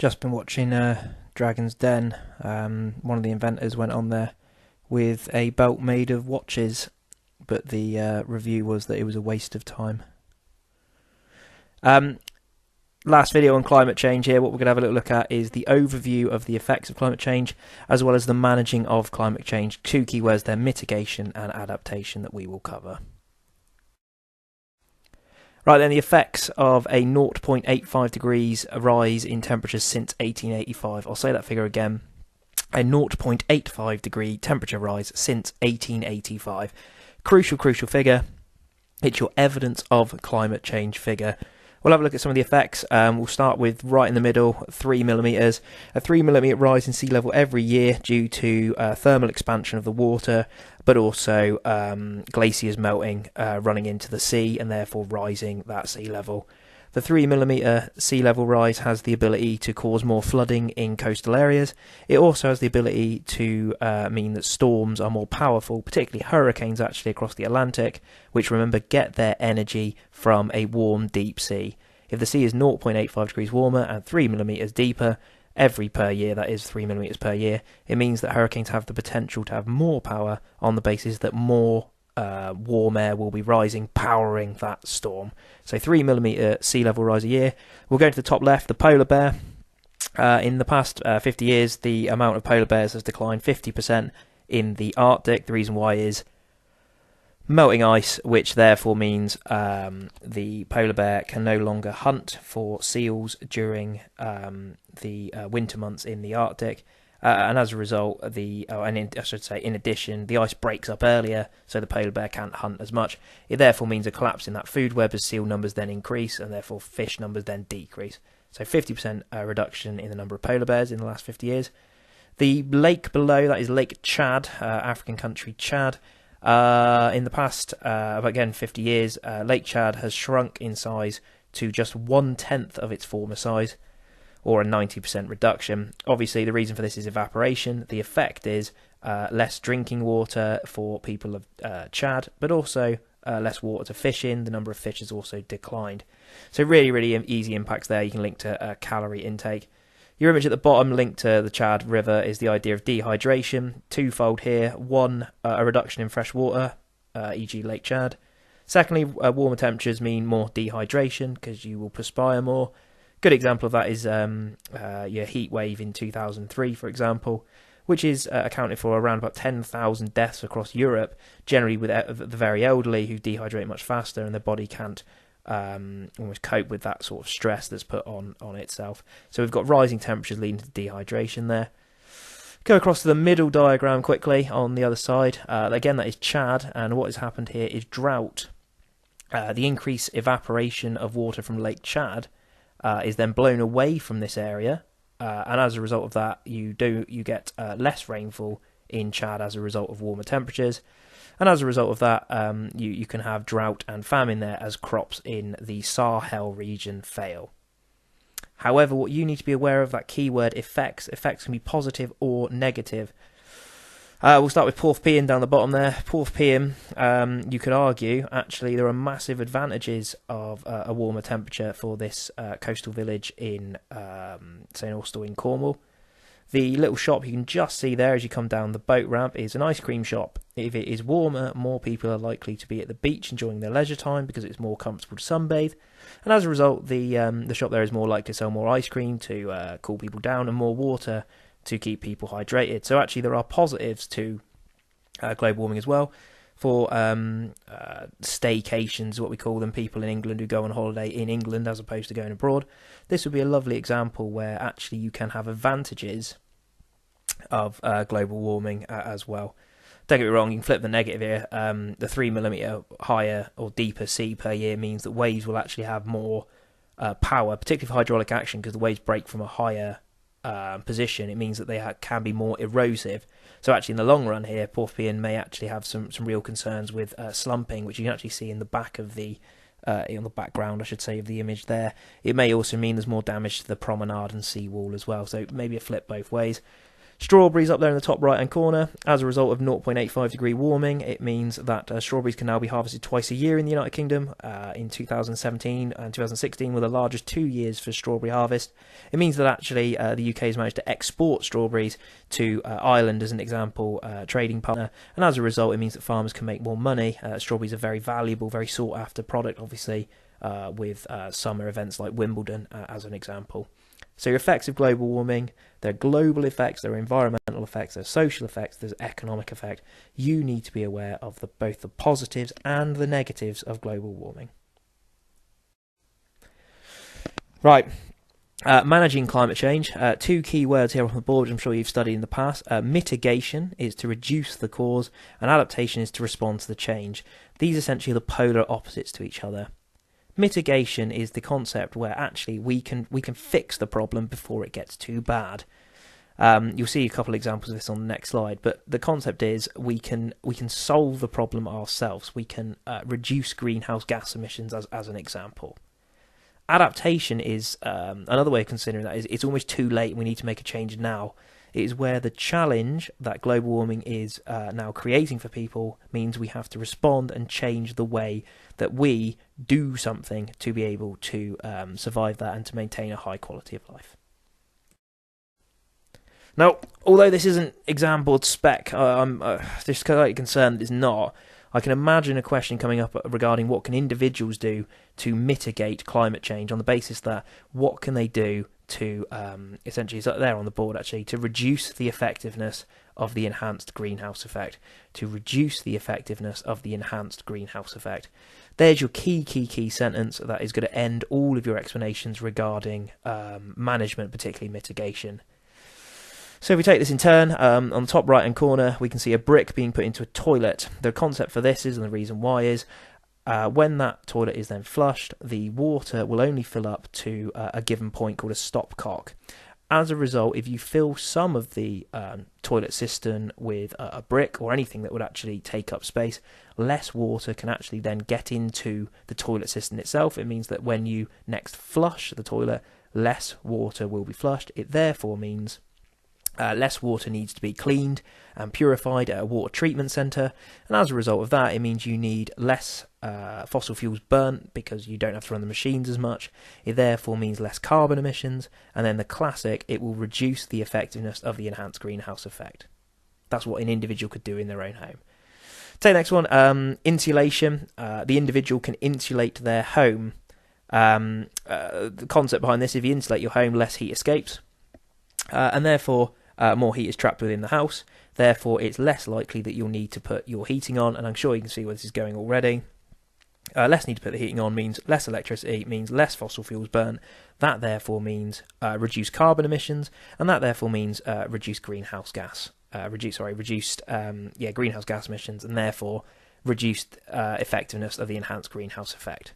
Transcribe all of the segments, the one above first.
Just been watching Dragon's Den. One of the inventors went on there with a belt made of watches, but the review was that it was a waste of time. Last video on climate change here. What we're going to have a little look at is the overview of the effects of climate change, as well as the managing of climate change. Two keywords there: mitigation and adaptation, that we will cover. Right then, the effects of a 0.85 degrees rise in temperatures since 1885. I'll say that figure again. A 0.85 degree temperature rise since 1885. Crucial figure. It's your evidence of climate change figure. We'll have a look at some of the effects. We'll start with right in the middle, 3 millimetres. A 3 millimetre rise in sea level every year due to thermal expansion of the water, but also glaciers melting, running into the sea, and therefore rising that sea level. The 3 millimetre sea level rise has the ability to cause more flooding in coastal areas. It also has the ability to mean that storms are more powerful, particularly hurricanes actually across the Atlantic, which, remember, get their energy from a warm deep sea. If the sea is 0.85 degrees warmer and 3 millimetres deeper per year, that is 3 millimetres per year, it means that hurricanes have the potential to have more power on the basis that more warm air will be rising, powering that storm. So 3 millimetre sea level rise a year. We'll go to the top left, the polar bear. In the past 50 years, the amount of polar bears has declined 50% in the Arctic. The reason why is melting ice, which therefore means the polar bear can no longer hunt for seals during the winter months in the Arctic. And as a result, in addition, the ice breaks up earlier, so the polar bear can't hunt as much. It therefore means a collapse in that food web as seal numbers then increase, and therefore fish numbers then decrease. So 50% reduction in the number of polar bears in the last 50 years. The lake below, that is Lake Chad, African country Chad. In the past, again, 50 years, Lake Chad has shrunk in size to just 1/10 of its former size, or a 90% reduction. Obviously, the reason for this is evaporation. The effect is less drinking water for people of Chad, but also less water to fish in. The number of fish has also declined. So really easy impacts there. You can link to calorie intake. Your image at the bottom, linked to the Chad River, is the idea of dehydration. Twofold here. One, a reduction in fresh water, e.g. Lake Chad. Secondly, warmer temperatures mean more dehydration because you will perspire more. Good example of that is your heat wave in 2003, for example, which is accounted for around about 10,000 deaths across Europe, generally with the very elderly who dehydrate much faster and their body can't almost cope with that sort of stress that's put on itself. So we've got rising temperatures leading to dehydration there. Go across to the middle diagram quickly on the other side. Again, that is Chad, and what has happened here is drought. The increased evaporation of water from Lake Chad is then blown away from this area, and as a result of that, you get less rainfall in Chad as a result of warmer temperatures, and as a result of that, you can have drought and famine there as crops in the Sahel region fail. However, what you need to be aware of, that keyword effects can be positive or negative. We'll start with Porth-Pian down the bottom there. Porth-Pian, you could argue, actually, there are massive advantages of a warmer temperature for this coastal village in St Austell in Cornwall. The little shop you can just see there as you come down the boat ramp is an ice cream shop. If it is warmer, more people are likely to be at the beach enjoying their leisure time because it's more comfortable to sunbathe. And as a result, the shop there is more likely to sell more ice cream to cool people down and more water to keep people hydrated. So actually there are positives to global warming as well. For staycations, what we call them, people in England who go on holiday in England as opposed to going abroad, this would be a lovely example where actually you can have advantages of global warming as well. Don't get me wrong, you can flip the negative here. The 3 millimetre higher or deeper sea per year means that waves will actually have more power, particularly for hydraulic action, because the waves break from a higher position. It means that they can be more erosive. So actually in the long run here, Porth-Pian may actually have some real concerns with slumping, which you can actually see in the back of the on the background, I should say, of the image there. It may also mean there's more damage to the promenade and seawall as well. So maybe a flip both ways. Strawberries up there in the top right hand corner. As a result of 0.85 degree warming, it means that strawberries can now be harvested twice a year in the United Kingdom. In 2017 and 2016 were the largest 2 years for strawberry harvest. It means that actually the UK has managed to export strawberries to Ireland as an example, trading partner, and as a result it means that farmers can make more money. Strawberries are very valuable, very sought after product, obviously, with summer events like Wimbledon as an example. So your effects of global warming, there are global effects, there are environmental effects, there are social effects, there's economic effect. You need to be aware of both the positives and the negatives of global warming. Right, managing climate change. 2 key words here on the board I'm sure you've studied in the past. Mitigation is to reduce the cause, and adaptation is to respond to the change. These are essentially the polar opposites to each other. Mitigation is the concept where actually we can fix the problem before it gets too bad. You'll see a couple of examples of this on the next slide, but the concept is we can solve the problem ourselves. We can reduce greenhouse gas emissions as an example. Adaptation is another way of considering that. Is it's almost too late. We need to make a change now. It is where the challenge that global warming is now creating for people means we have to respond and change the way that we do something to be able to survive that and to maintain a high quality of life. Now, although this isn't exam board spec, I'm just slightly concerned that it's not. I can imagine a question coming up regarding what can individuals do to mitigate climate change, on the basis that what can they do to, essentially, it's up there on the board actually, to reduce the effectiveness of the enhanced greenhouse effect. To reduce the effectiveness of the enhanced greenhouse effect. There's your key sentence that is going to end all of your explanations regarding management, particularly mitigation. So if we take this in turn, on the top right hand corner we can see a brick being put into a toilet. The concept for this is, and the reason why is, when that toilet is then flushed, the water will only fill up to a given point called a stopcock. As a result, if you fill some of the toilet cistern with a brick or anything that would actually take up space, less water can actually then get into the toilet cistern itself. It means that when you next flush the toilet, less water will be flushed. It therefore means less water needs to be cleaned and purified at a water treatment centre, and as a result of that, it means you need less fossil fuels burnt because you don't have to run the machines as much. It therefore means less carbon emissions, and then the classic, it will reduce the effectiveness of the enhanced greenhouse effect. That's what an individual could do in their own home. Take the next one, insulation. The individual can insulate their home. The concept behind this, if you insulate your home, less heat escapes, and therefore more heat is trapped within the house. Therefore, it's less likely that you'll need to put your heating on, and I'm sure you can see where this is going already. Less need to put the heating on means less electricity, means less fossil fuels burnt. That therefore means reduced carbon emissions, and that therefore means reduced greenhouse gas, reduced greenhouse gas emissions, and therefore reduced effectiveness of the enhanced greenhouse effect.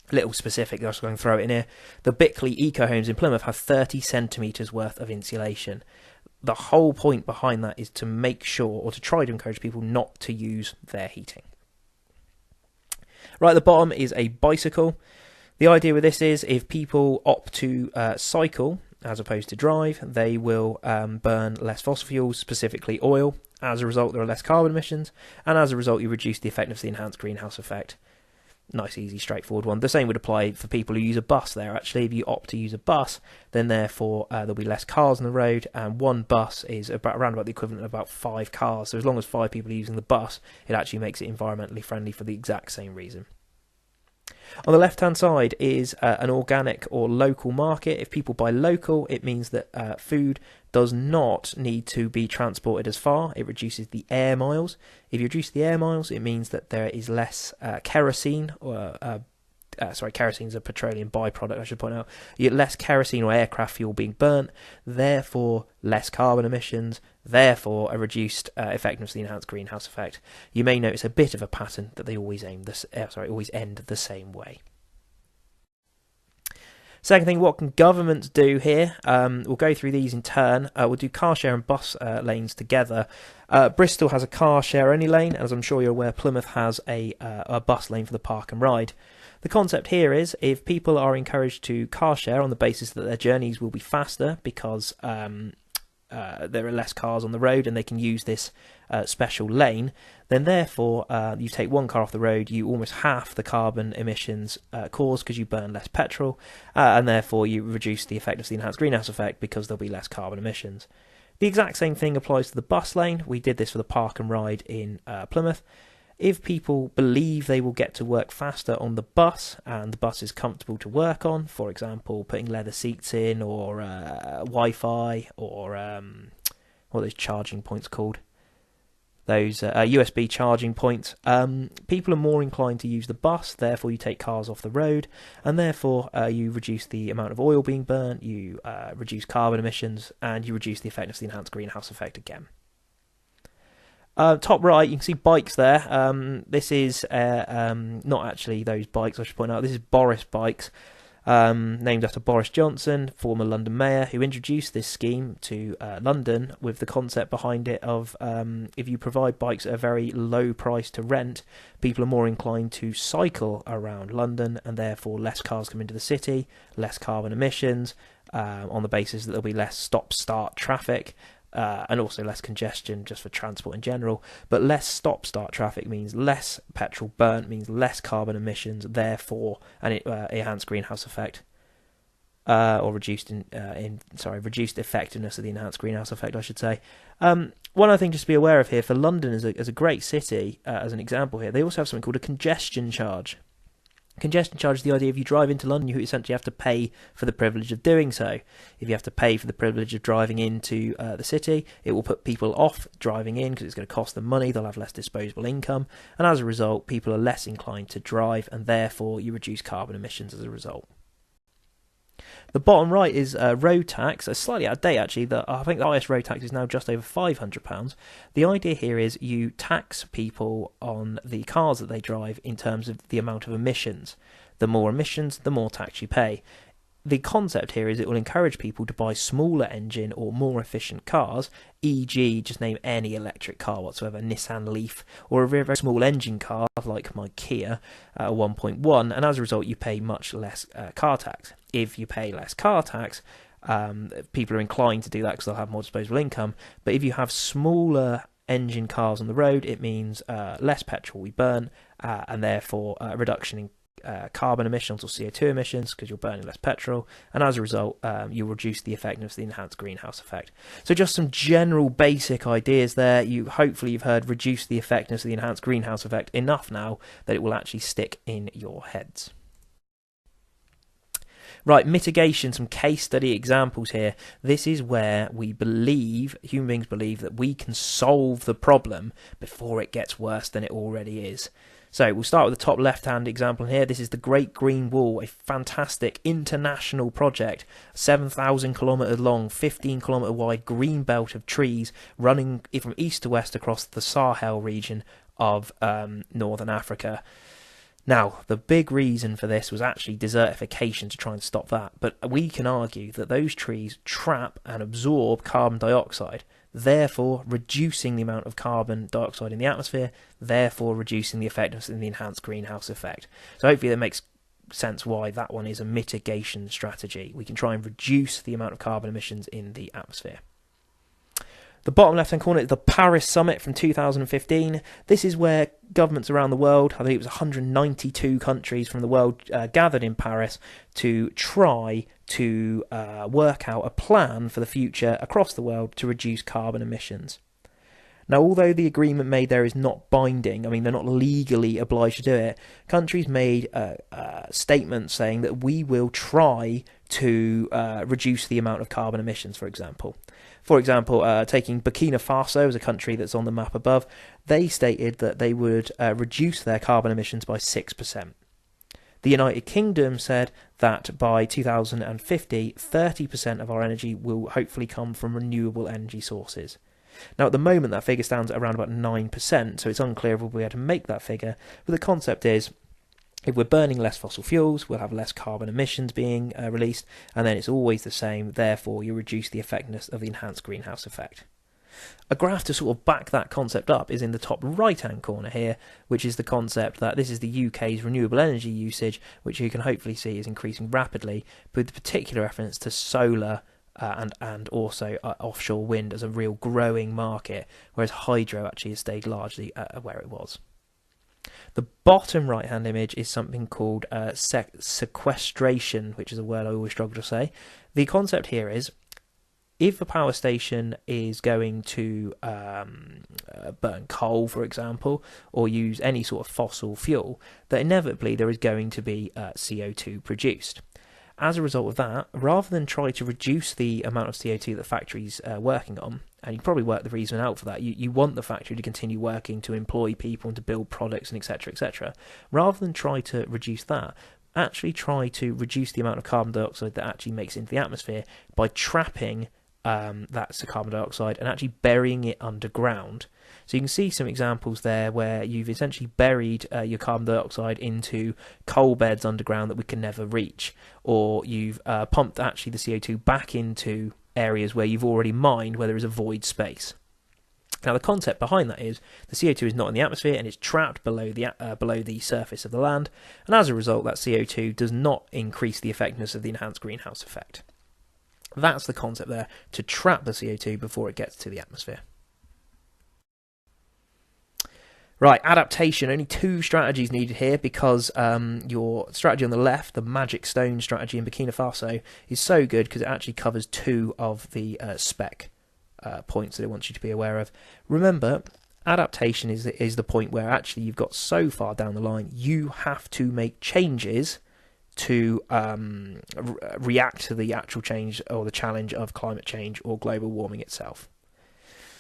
Little specific, I'm just going to throw it in here. The Bickley Eco Homes in Plymouth have 30 centimetres worth of insulation. The whole point behind that is to make sure, or to try to encourage people not to use their heating. Right at the bottom is a bicycle. The idea with this is if people opt to cycle as opposed to drive, they will burn less fossil fuels, specifically oil. As a result, there are less carbon emissions, and as a result, you reduce the effectiveness of the enhanced greenhouse effect. Nice, easy, straightforward one. The same would apply for people who use a bus there. Actually, if you opt to use a bus, then therefore there'll be less cars on the road, and one bus is around about the equivalent of about 5 cars. So as long as 5 people are using the bus, it actually makes it environmentally friendly for the exact same reason. On the left-hand side is an organic or local market. If people buy local, it means that food does not need to be transported as far. It reduces the air miles. If you reduce the air miles, it means that there is less kerosene, or kerosene is a petroleum byproduct, I should point out. You get less kerosene or aircraft fuel being burnt, therefore less carbon emissions, therefore a reduced effectiveness of the enhanced greenhouse effect. You may notice a bit of a pattern that they always end the same way. Second thing, what can governments do here? We'll go through these in turn. We'll do car share and bus lanes together. Bristol has a car share only lane, as I'm sure you're aware. Plymouth has a bus lane for the park and ride. The concept here is if people are encouraged to car share on the basis that their journeys will be faster because there are less cars on the road and they can use this special lane, then therefore you take one car off the road, you almost half the carbon emissions caused because you burn less petrol, and therefore you reduce the effect of the enhanced greenhouse effect because there'll be less carbon emissions. The exact same thing applies to the bus lane. We did this for the park and ride in Plymouth. If people believe they will get to work faster on the bus and the bus is comfortable to work on, for example, putting leather seats in or Wi-Fi or what are those charging points called? Those USB charging points. People are more inclined to use the bus, therefore you take cars off the road, and therefore you reduce the amount of oil being burnt, you reduce carbon emissions, and you reduce the effect of the enhanced greenhouse effect again. Top right, you can see bikes there. This is not actually those bikes, I should point out. This is Boris bikes, named after Boris Johnson, former London mayor, who introduced this scheme to London with the concept behind it of if you provide bikes at a very low price to rent, people are more inclined to cycle around London, and therefore less cars come into the city, less carbon emissions, on the basis that there'll be less stop-start traffic. And also less congestion just for transport in general. But less stop-start traffic means less petrol burnt, means less carbon emissions, therefore an enhanced greenhouse effect, or reduced reduced effectiveness of the enhanced greenhouse effect, I should say. One other thing just to be aware of here for London as a great city, as an example here, they also have something called a congestion charge. Congestion charge is the idea if you drive into London, you essentially have to pay for the privilege of doing so. If you have to pay for the privilege of driving into the city, it will put people off driving in because it's going to cost them money, they'll have less disposable income, and as a result, people are less inclined to drive, and therefore you reduce carbon emissions as a result. The bottom right is road tax. It's slightly out of date actually. I think the highest road tax is now just over £500. The idea here is you tax people on the cars that they drive in terms of the amount of emissions. The more emissions, the more tax you pay. The concept here is it will encourage people to buy smaller engine or more efficient cars, e.g. just name any electric car whatsoever, Nissan Leaf, or a very, very small engine car like my Kia 1.1, and as a result you pay much less car tax. If you pay less car tax, people are inclined to do that because they'll have more disposable income, but if you have smaller engine cars on the road, it means less petrol we burn, and therefore a reduction in carbon emissions or CO2 emissions because you're burning less petrol, and as a result you'll reduce the effectiveness of the enhanced greenhouse effect. So just some general basic ideas there. Hopefully you've heard reduce the effectiveness of the enhanced greenhouse effect enough now that it will actually stick in your heads. Right, mitigation, some case study examples here. This is where human beings believe that we can solve the problem before it gets worse than it already is. So we'll start with the top left-hand example here. This is the Great Green Wall, a fantastic international project, 7,000 kilometres long, 15 kilometre wide green belt of trees running from east to west across the Sahel region of northern Africa. Now, the big reason for this was actually desertification to try and stop that, but we can argue that those trees trap and absorb carbon dioxide, therefore reducing the amount of carbon dioxide in the atmosphere, therefore reducing the effectiveness in the enhanced greenhouse effect. So hopefully that makes sense why that one is a mitigation strategy. We can try and reduce the amount of carbon emissions in the atmosphere. The bottom left-hand corner is the Paris Summit from 2015. This is where governments around the world, I think it was 192 countries from the world, gathered in Paris to try to work out a plan for the future across the world to reduce carbon emissions. Now, although the agreement made there is not binding, I mean, they're not legally obliged to do it, countries made statements saying that we will try to reduce the amount of carbon emissions, for example. For example, taking Burkina Faso as a country that's on the map above, they stated that they would reduce their carbon emissions by 6%. The United Kingdom said that by 2050, 30% of our energy will hopefully come from renewable energy sources. Now, at the moment, that figure stands at around about 9%, so it's unclear if we'll be able to make that figure, but the concept is if we're burning less fossil fuels, we'll have less carbon emissions being released, and then it's always the same, therefore you reduce the effectiveness of the enhanced greenhouse effect. A graph to sort of back that concept up is in the top right-hand corner here, which is the concept that this is the UK's renewable energy usage, which you can hopefully see is increasing rapidly, with particular reference to solar and also offshore wind as a real growing market, whereas hydro actually has stayed largely where it was. The bottom right-hand image is something called sequestration, which is a word I always struggle to say. The concept here is, if a power station is going to burn coal, for example, or use any sort of fossil fuel, that inevitably there is going to be CO2 produced. As a result of that, rather than try to reduce the amount of CO2 that the factory's working on, and you can probably work the reason out for that, you want the factory to continue working to employ people and to build products and etc, etc. Rather than try to reduce that, actually try to reduce the amount of carbon dioxide that actually makes it into the atmosphere by trapping that's the carbon dioxide and actually burying it underground. So you can see some examples there where you've essentially buried your carbon dioxide into coal beds underground that we can never reach, or you've pumped actually the CO2 back into areas where you've already mined where there is a void space. Now the concept behind that is the CO2 is not in the atmosphere and it's trapped below the surface of the land, and as a result that CO2 does not increase the effectiveness of the enhanced greenhouse effect. That's the concept there, to trap the CO2 before it gets to the atmosphere. Right, adaptation. Only 2 strategies needed here because your strategy on the left, the magic stone strategy in Burkina Faso, is so good because it actually covers 2 of the spec points that it wants you to be aware of. Remember, adaptation is the point where actually you've got so far down the line, you have to make changes to react to the actual change or the challenge of climate change or global warming itself.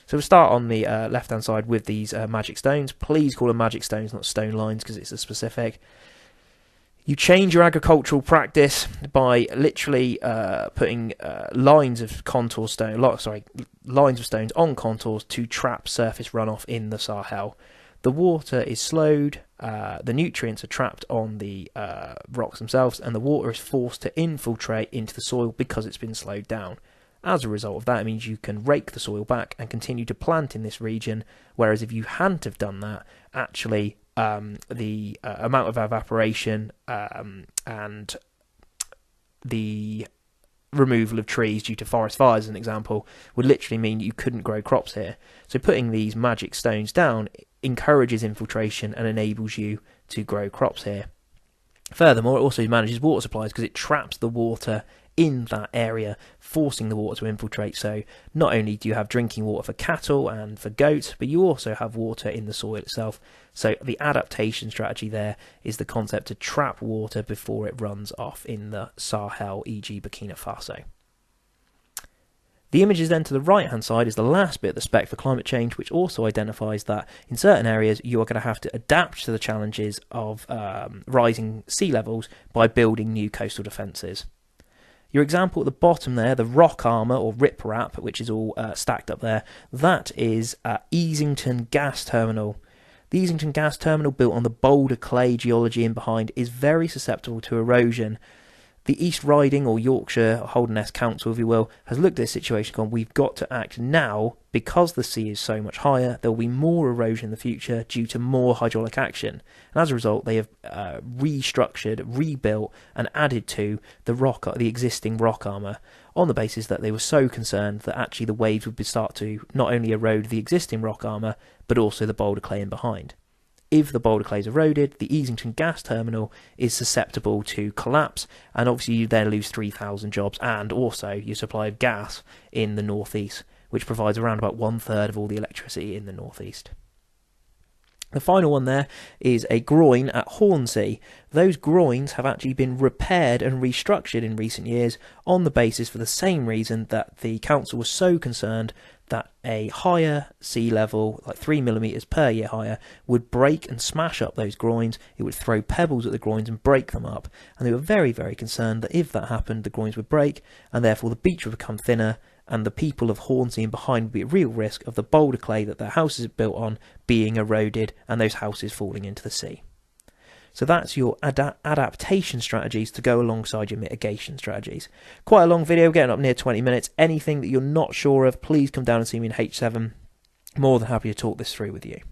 So we'll start on the left-hand side with these magic stones. Please call them magic stones, not stone lines, because it's a specific. You change your agricultural practice by literally putting lines of stones on contours to trap surface runoff in the Sahel. The water is slowed, the nutrients are trapped on the rocks themselves, and the water is forced to infiltrate into the soil because it's been slowed down. As a result of that, it means you can rake the soil back and continue to plant in this region, whereas if you hadn't have done that, actually the amount of evaporation and the removal of trees due to forest fires, as an example, would literally mean you couldn't grow crops here. So putting these magic stones down encourages infiltration and enables you to grow crops here. Furthermore, it also manages water supplies because it traps the water in that area, forcing the water to infiltrate. So not only do you have drinking water for cattle and for goats, but you also have water in the soil itself. So the adaptation strategy there is the concept to trap water before it runs off in the Sahel, e.g. Burkina Faso. The images then to the right hand side is the last bit of the spec for climate change, which also identifies that in certain areas you are going to have to adapt to the challenges of rising sea levels by building new coastal defences. Your example at the bottom there, the rock armour or riprap, which is all stacked up there, that is Easington Gas Terminal. The Easington Gas Terminal, built on the boulder clay geology in behind, is very susceptible to erosion. The East Riding, or Yorkshire Holderness Council, if you will, has looked at this situation and gone, we've got to act now because the sea is so much higher. There will be more erosion in the future due to more hydraulic action. And as a result, they have restructured, rebuilt and added to the existing rock armour on the basis that they were so concerned that actually the waves would start to not only erode the existing rock armour, but also the boulder clay in behind. If the boulder clay is eroded, the Easington Gas Terminal is susceptible to collapse, and obviously you then lose 3,000 jobs and also your supply of gas in the northeast, which provides around about 1/3 of all the electricity in the northeast. The final one there is a groin at Hornsea. Those groins have actually been repaired and restructured in recent years on the basis for the same reason that the council was so concerned that a higher sea level, like 3 millimetres per year higher, would break and smash up those groins. It would throw pebbles at the groins and break them up. And they were very, very concerned that if that happened, the groins would break, and therefore the beach would become thinner, and the people of Hornsea and behind would be at real risk of the boulder clay that their houses are built on being eroded and those houses falling into the sea. So that's your adaptation strategies to go alongside your mitigation strategies. Quite a long video, getting up near 20 minutes. Anything that you're not sure of, please come down and see me in H7. More than happy to talk this through with you.